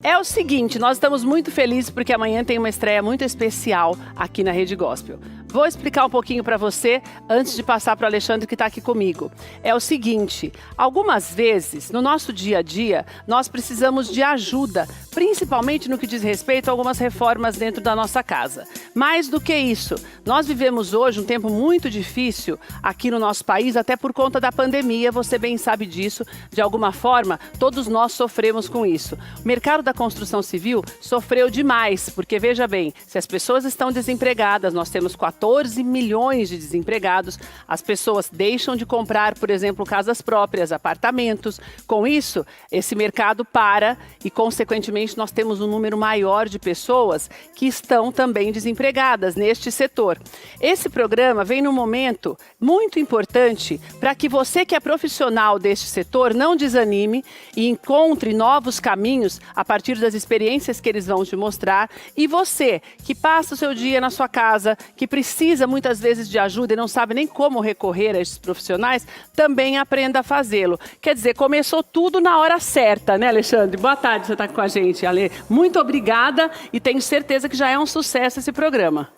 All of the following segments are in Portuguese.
É o seguinte, nós estamos muito felizes porque amanhã tem uma estreia muito especial aqui na Rede Gospel. Vou explicar um pouquinho para você antes de passar para o Alexandre que está aqui comigo. É o seguinte, algumas vezes no nosso dia a dia nós precisamos de ajuda, principalmente no que diz respeito a algumas reformas dentro da nossa casa. Mais do que isso, nós vivemos hoje um tempo muito difícil aqui no nosso país, até por conta da pandemia, você bem sabe disso, de alguma forma todos nós sofremos com isso. O mercado da construção civil sofreu demais, porque veja bem, se as pessoas estão desempregadas, nós temos 14 milhões de desempregados, as pessoas deixam de comprar, por exemplo, casas próprias, apartamentos. Com isso, esse mercado para e, consequentemente, nós temos um número maior de pessoas que estão também desempregadas neste setor. Esse programa vem num momento muito importante para que você que é profissional deste setor não desanime e encontre novos caminhos a partir das experiências que eles vão te mostrar. E você que passa o seu dia na sua casa, que precisa muitas vezes de ajuda e não sabe nem como recorrer a esses profissionais, também aprenda a fazê-lo. Quer dizer, começou tudo na hora certa, né, Alexandre? Boa tarde, você está com a gente, Ale. Muito obrigada e tenho certeza que já é um sucesso esse programa.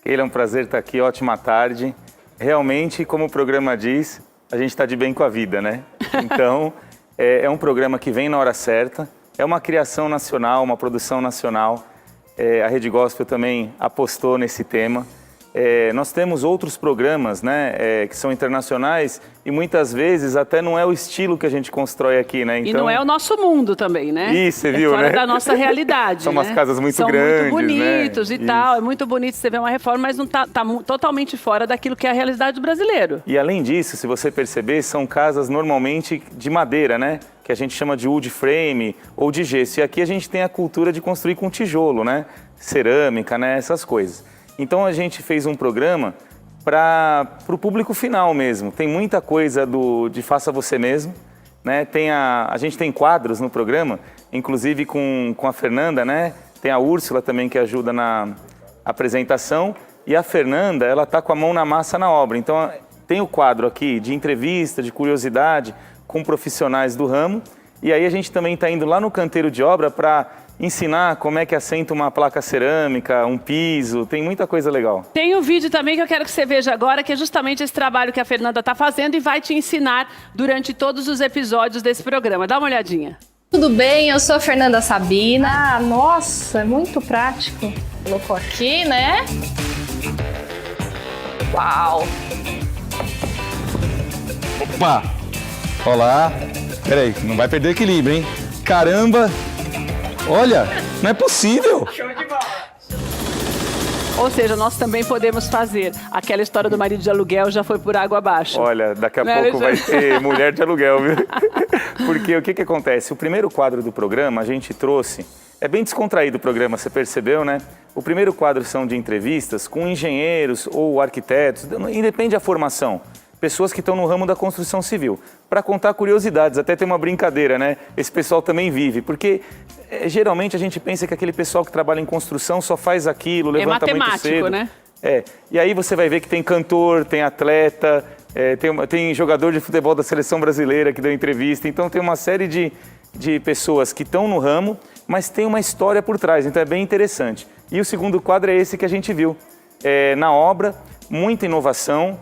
Keila, é um prazer estar aqui, ótima tarde. Realmente, como o programa diz, a gente está de bem com a vida, né? Então, é um programa que vem na hora certa, é uma criação nacional, uma produção nacional. A Rede Gospel também apostou nesse tema. Nós temos outros programas, né, que são internacionais e muitas vezes até não é o estilo que a gente constrói aqui, né? Então, e não é o nosso mundo também, né? Isso, você viu, fora né? da nossa realidade. São umas casas muito São grandes, muito bonitos, né? e tal, é muito bonito você ver uma reforma, mas não tá totalmente fora daquilo que é a realidade do brasileiro. E além disso, se você perceber, são casas normalmente de madeira, né? Que a gente chama de wood frame ou de gesso. E aqui a gente tem a cultura de construir com tijolo, né? Cerâmica, né? Essas coisas. Então a gente fez um programa para o público final mesmo. Tem muita coisa de faça você mesmo, né? A gente tem quadros no programa, inclusive com a Fernanda, né? Tem a Úrsula também que ajuda na apresentação. E a Fernanda, ela tá com a mão na massa na obra. Então tem o quadro aqui de entrevista, de curiosidade com profissionais do ramo. E aí a gente também está indo lá no canteiro de obra para ensinar como é que assenta uma placa cerâmica, um piso, tem muita coisa legal. Tem um vídeo também que eu quero que você veja agora, que é justamente esse trabalho que a Fernanda está fazendo e vai te ensinar durante todos os episódios desse programa. Dá uma olhadinha. Tudo bem, eu sou a Fernanda Sabina. Ah, nossa, é muito prático. Colocou aqui, né? Uau! Opa! Olá! Peraí, não vai perder equilíbrio, hein? Caramba! Olha, não é possível! Show de bola! Ou seja, nós também podemos fazer. Aquela história do marido de aluguel já foi por água abaixo. Olha, daqui a pouco vai ter mulher de aluguel, viu? Porque o que acontece? O primeiro quadro do programa a gente trouxe... É bem descontraído o programa, você percebeu, né? O primeiro quadro são de entrevistas com engenheiros ou arquitetos, independe da formação. Pessoas que estão no ramo da construção civil, para contar curiosidades, até tem uma brincadeira, né? Esse pessoal também vive, porque geralmente a gente pensa que aquele pessoal que trabalha em construção só faz aquilo, levanta muito cedo. Né? E aí você vai ver que tem cantor, tem atleta, tem jogador de futebol da seleção brasileira que deu entrevista, então tem uma série de pessoas que estão no ramo, mas tem uma história por trás, então é bem interessante. E o segundo quadro é esse que a gente viu, na obra, muita inovação,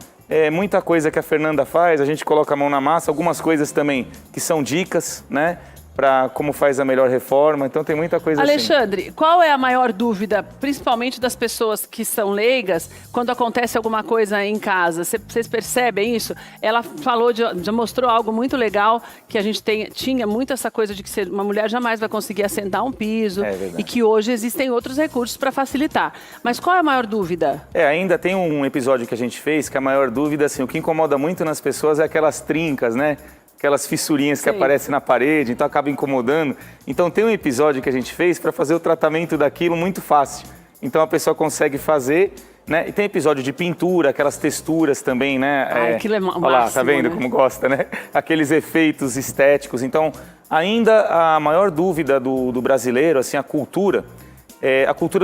muita coisa que a Fernanda faz, a gente coloca a mão na massa, algumas coisas também que são dicas, né? Para como faz a melhor reforma, então tem muita coisa Alexandre, assim. qual é a maior dúvida, principalmente das pessoas que são leigas, quando acontece alguma coisa em casa? Vocês percebem isso? Ela falou, já mostrou algo muito legal, que a gente tinha muito essa coisa de que uma mulher jamais vai conseguir assentar um piso, e que hoje existem outros recursos para facilitar. Mas qual é a maior dúvida? Ainda tem um episódio que a gente fez, que a maior dúvida, assim, o que incomoda muito nas pessoas é aquelas trincas, né? Aquelas fissurinhas que aparecem na parede, então acaba incomodando. Então tem um episódio que a gente fez para fazer o tratamento daquilo muito fácil. Então a pessoa consegue fazer, né? E tem episódio de pintura, aquelas texturas também, né? Aquilo é máximo, olha lá, tá vendo, né? Como gosta, né? Aqueles efeitos estéticos. Então, ainda a maior dúvida do brasileiro, assim, a cultura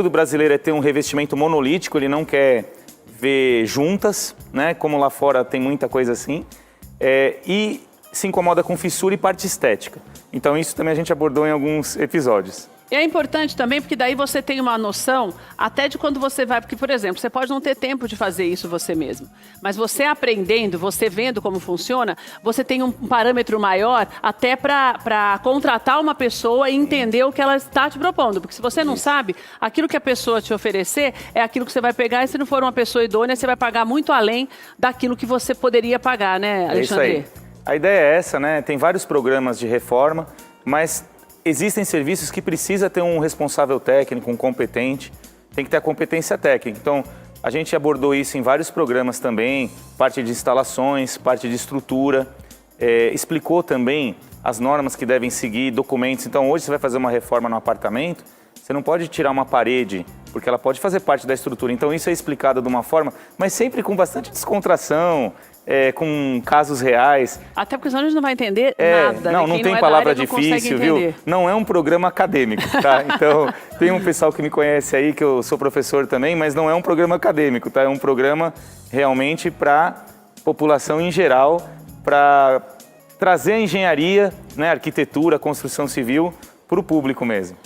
do brasileiro é ter um revestimento monolítico, ele não quer ver juntas, né? Como lá fora tem muita coisa assim. E se incomoda com fissura e parte estética. Então isso também a gente abordou em alguns episódios. E é importante também porque daí você tem uma noção até de quando você vai, porque, por exemplo, você pode não ter tempo de fazer isso você mesmo, mas você aprendendo, você vendo como funciona, você tem um parâmetro maior até para contratar uma pessoa e entender o que ela está te propondo, porque se você não sabe, aquilo que a pessoa te oferecer é aquilo que você vai pegar e se não for uma pessoa idônea, você vai pagar muito além daquilo que você poderia pagar, né, Alexandre? É isso aí. A ideia é essa, né? Tem vários programas de reforma, mas existem serviços que precisa ter um responsável técnico, um competente, tem que ter a competência técnica. Então, a gente abordou isso em vários programas também, parte de instalações, parte de estrutura, explicou também as normas que devem seguir, documentos. Então, hoje você vai fazer uma reforma no apartamento, você não pode tirar uma parede, porque ela pode fazer parte da estrutura. Então, isso é explicado de uma forma, mas sempre com bastante descontração, com casos reais. Até porque senão a gente não vai entender nada. Não, né? não tem palavra difícil, viu? Não é um programa acadêmico, tá? Então, tem um pessoal que me conhece aí, que eu sou professor também, mas não é um programa acadêmico, tá? É um programa realmente para população em geral, para trazer a engenharia, né, arquitetura, construção civil para o público mesmo.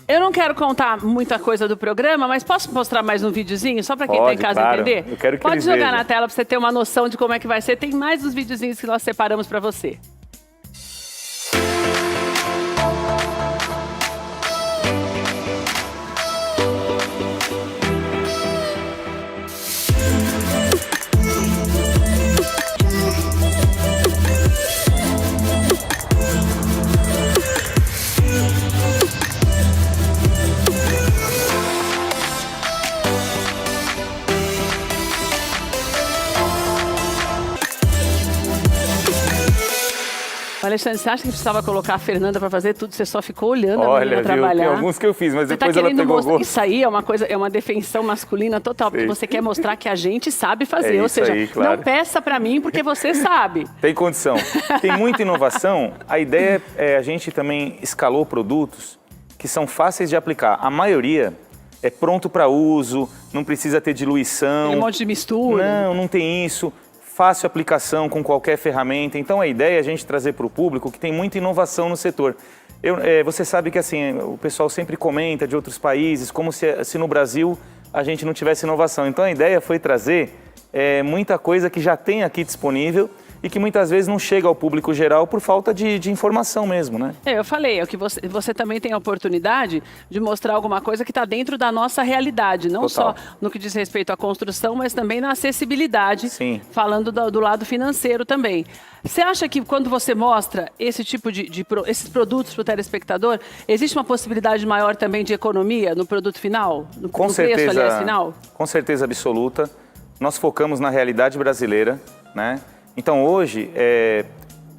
Eu não quero contar muita coisa do programa, mas posso mostrar mais um videozinho, só para quem está em casa entender? Eu quero que Pode eles jogar vejam na tela para você ter uma noção de como é que vai ser. Tem mais uns videozinhos que nós separamos para você. Alexandre, você acha que precisava colocar a Fernanda para fazer tudo? Você só ficou olhando a menina trabalhar? Tem alguns que eu fiz, mas você depois tá ela pegou gosto. Isso aí é uma coisa, é uma defensão masculina total, porque você quer mostrar que a gente sabe fazer. Ou seja, aí, claro. Não peça para mim porque você sabe. Tem condição. Tem muita inovação. A ideia a gente também escalou produtos que são fáceis de aplicar. A maioria é pronto para uso, não precisa ter diluição. Tem um monte de mistura. Não tem isso. Fácil aplicação com qualquer ferramenta. Então, a ideia é a gente trazer para o público que tem muita inovação no setor. Você sabe que assim, o pessoal sempre comenta de outros países, como se no Brasil a gente não tivesse inovação. Então, a ideia foi trazer muita coisa que já tem aqui disponível e que muitas vezes não chega ao público geral por falta de informação mesmo, né? Eu falei, que você também tem a oportunidade de mostrar alguma coisa que está dentro da nossa realidade, não Total. só no que diz respeito à construção, mas também na acessibilidade, Sim. Falando do lado financeiro também. Você acha que quando você mostra esse tipo esses produtos para o telespectador, existe uma possibilidade maior também de economia no produto final? No preço, aliás, final? Com certeza absoluta. Nós focamos na realidade brasileira, né? Então, hoje,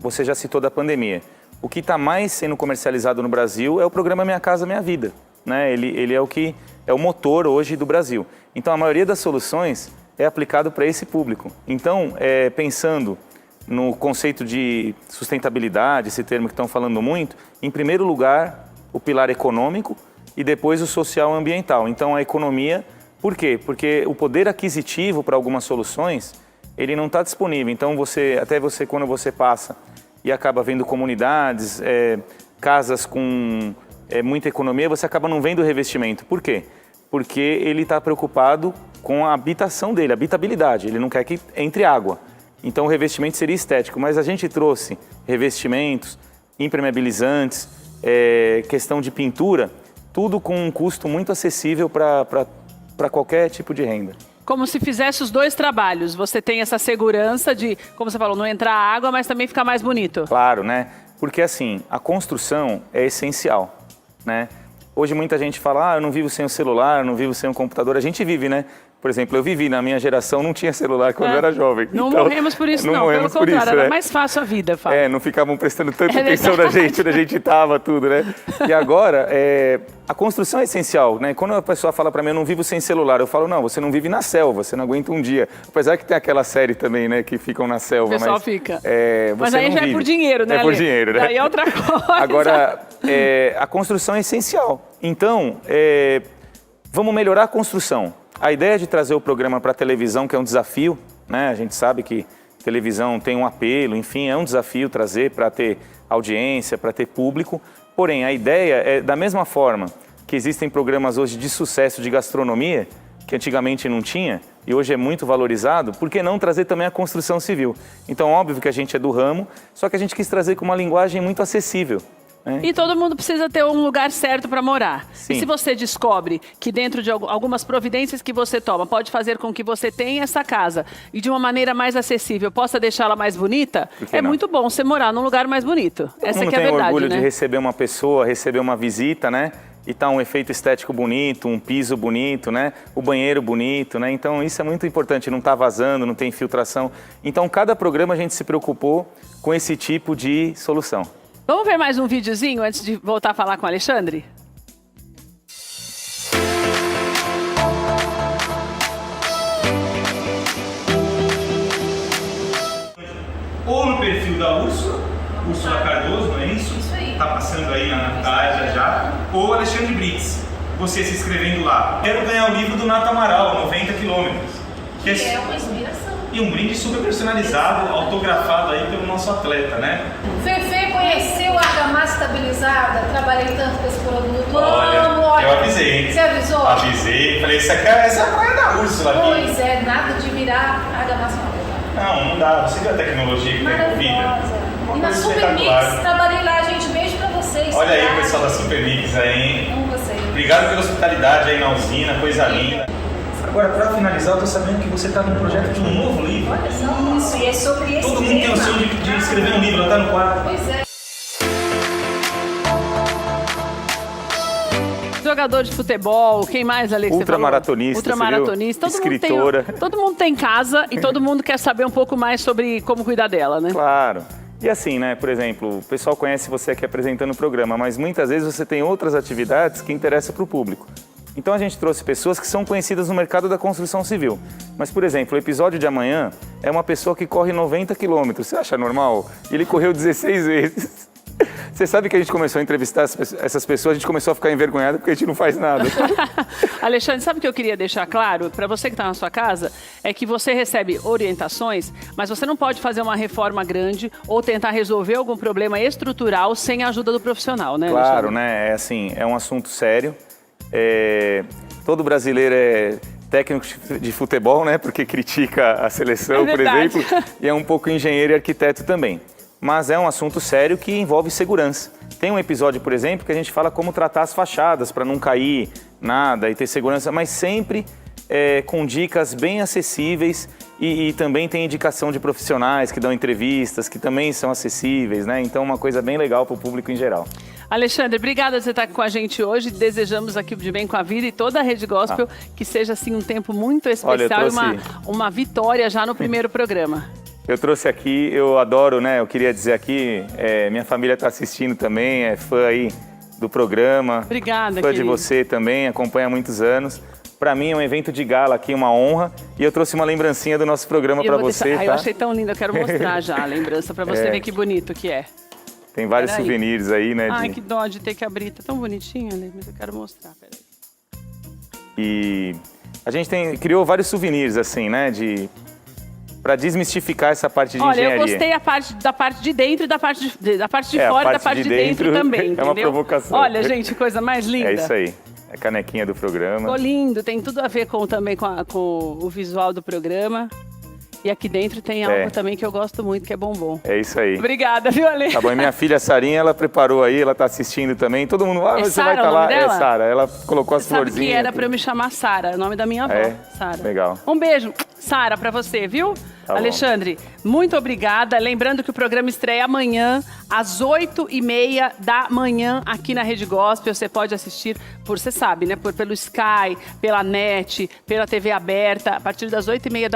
você já citou da pandemia. O que está mais sendo comercializado no Brasil é o programa Minha Casa Minha Vida, né? Ele é o que é o motor hoje do Brasil. Então, a maioria das soluções é aplicado para esse público. Então, pensando no conceito de sustentabilidade, esse termo que estão falando muito, em primeiro lugar, o pilar econômico e depois o social e ambiental. Então, a economia, por quê? Porque o poder aquisitivo para algumas soluções ele não está disponível. Então, quando você passa e acaba vendo comunidades, casas com muita economia, você acaba não vendo o revestimento. Por quê? Porque ele está preocupado com a habitação dele, a habitabilidade. Ele não quer que entre água. Então, o revestimento seria estético. Mas a gente trouxe revestimentos, impermeabilizantes, questão de pintura, tudo com um custo muito acessível para qualquer tipo de renda. Como se fizesse os dois trabalhos. Você tem essa segurança de, como você falou, não entrar água, mas também ficar mais bonito. Claro, né? Porque assim, a construção é essencial, né? Hoje muita gente fala, eu não vivo sem o celular, eu não vivo sem o computador. A gente vive, né? Por exemplo, eu vivi, na minha geração não tinha celular quando eu era jovem. Não então, morremos por isso, não. Morremos Pelo contrário, por isso, era mais fácil a vida, Fábio. Não ficavam prestando tanta atenção na gente, onde a gente estava, tudo, né? E agora, a construção é essencial, né? Quando a pessoa fala para mim, eu não vivo sem celular, eu falo, não, você não vive na selva, você não aguenta um dia. Apesar que tem aquela série também, né, que ficam na selva. O pessoal mas, fica. Mas aí já é por dinheiro, né, É por dinheiro, né? Daí é outra coisa. Agora, a construção é essencial. Então, vamos melhorar a construção. A ideia de trazer o programa para a televisão, que é um desafio, né? A gente sabe que televisão tem um apelo, enfim, é um desafio trazer para ter audiência, para ter público. Porém, a ideia é, da mesma forma que existem programas hoje de sucesso de gastronomia, que antigamente não tinha, e hoje é muito valorizado, por que não trazer também a construção civil? Então, óbvio que a gente é do ramo, só que a gente quis trazer com uma linguagem muito acessível. E todo mundo precisa ter um lugar certo para morar. Sim. E se você descobre que dentro de algumas providências que você toma, pode fazer com que você tenha essa casa e de uma maneira mais acessível, possa deixá-la mais bonita, é muito bom você morar num lugar mais bonito. Essa que é a verdade, tem orgulho né? de receber uma pessoa, receber uma visita, né? E tá um efeito estético bonito, um piso bonito, né? O banheiro bonito, né? Então isso é muito importante, não tá vazando, não tem infiltração. Então cada programa a gente se preocupou com esse tipo de solução. Vamos ver mais um videozinho antes de voltar a falar com o Alexandre? Ou no perfil da Úrsula Cardoso, não é isso? Isso aí. Tá passando aí na Natália já. Ou Alexandre Brits, você se inscrevendo lá. Quero ganhar o livro do Nato Amaral, 90 quilômetros. Que é uma inspiração. E um brinde super personalizado, autografado aí pelo nosso atleta, né? Fefe conheceu a argamassa estabilizada? Trabalhei tanto com esse produto. Olha, eu avisei, hein? Você avisou? Avisei, falei, essa é a praia da Úrsula aqui. Pois é, nada de virar argamassa nova. Não dá. Você viu a tecnologia que tem envolvida? Maravilhosa. Uma E na coisa Super Mix, espetacular. trabalhei lá, gente. Beijo pra vocês. Olha aí tá? o pessoal da Super Mix aí, hein? Amo vocês. Obrigado pela hospitalidade aí na usina, coisa linda. Agora, para finalizar, eu tô sabendo que você está num projeto de um novo livro. Olha só. Isso, e é sobre esse Todo mundo tem o tema. sonho de escrever um livro, ela tá no quadro. Pois é. Jogador de futebol, quem mais, Alex? Ultramaratonista, Ultramaratonista. Escritora. Todo mundo tem casa e todo mundo quer saber um pouco mais sobre como cuidar dela, né? Claro. E assim, né, por exemplo, o pessoal conhece você aqui apresentando o programa, mas muitas vezes você tem outras atividades que interessam para o público. Então a gente trouxe pessoas que são conhecidas no mercado da construção civil. Mas, por exemplo, o episódio de amanhã é uma pessoa que corre 90 quilômetros. Você acha normal? E ele correu 16 vezes. Você sabe que a gente começou a entrevistar essas pessoas, a gente começou a ficar envergonhado porque a gente não faz nada. Alexandre, sabe o que eu queria deixar claro para você que está na sua casa? É que você recebe orientações, mas você não pode fazer uma reforma grande ou tentar resolver algum problema estrutural sem a ajuda do profissional, né, Claro, Alexandre? né? É assim, é um assunto sério. Todo brasileiro é técnico de futebol, né? Porque critica a seleção, por verdade. exemplo. E é um pouco engenheiro e arquiteto também. Mas é um assunto sério que envolve segurança. Tem um episódio, por exemplo, que a gente fala como tratar as fachadas para não cair nada e ter segurança, mas sempre com dicas bem acessíveis e também tem indicação de profissionais que dão entrevistas, que também são acessíveis, né? Então, uma coisa bem legal para o público em geral. Alexandre, obrigada por você estar com a gente hoje. Desejamos aqui de bem com a vida e toda a Rede Gospel que seja assim um tempo muito especial e uma vitória já no primeiro programa. Eu trouxe aqui, eu adoro, né? Eu queria dizer aqui, minha família está assistindo também, é fã aí do programa. Obrigada, fã querido. de você também, acompanha há muitos anos. Para mim é um evento de gala aqui, uma honra. E eu trouxe uma lembrancinha do nosso programa para você, tá? Eu achei tão lindo, eu quero mostrar já a lembrança para você ver que bonito que é. Tem vários Peraí. souvenirs aí, né? Ai, que dó de ter que abrir, tá tão bonitinho, né? Mas eu quero mostrar, peraí. E a gente criou vários souvenirs, assim, né? Para desmistificar essa parte de Olha, engenharia. eu gostei da parte de dentro e da parte de fora e da parte de dentro também, é entendeu? uma provocação. Olha, gente, coisa mais linda. É isso aí. É a canequinha do programa. Ficou lindo, tem tudo a ver também com o visual do programa. E aqui dentro tem algo também que eu gosto muito, que é bombom. É isso aí. Obrigada, viu, Ale? Tá bom, e minha filha Sarinha, ela preparou aí, ela tá assistindo também. Todo mundo, você Sara vai estar o lá. nome dela? É Sara, ela colocou as Sabe florzinhas. que era aqui. pra eu me chamar Sara, o nome da minha avó, Sara. Legal. Um beijo, Sara, pra você, viu? Tá bom. Alexandre, muito obrigada. Lembrando que o programa estreia amanhã, às 8h30 da manhã, aqui na Rede Gospel. Você pode assistir, você sabe, né? Pelo Sky, pela NET, pela TV aberta, a partir das 8h30 da manhã.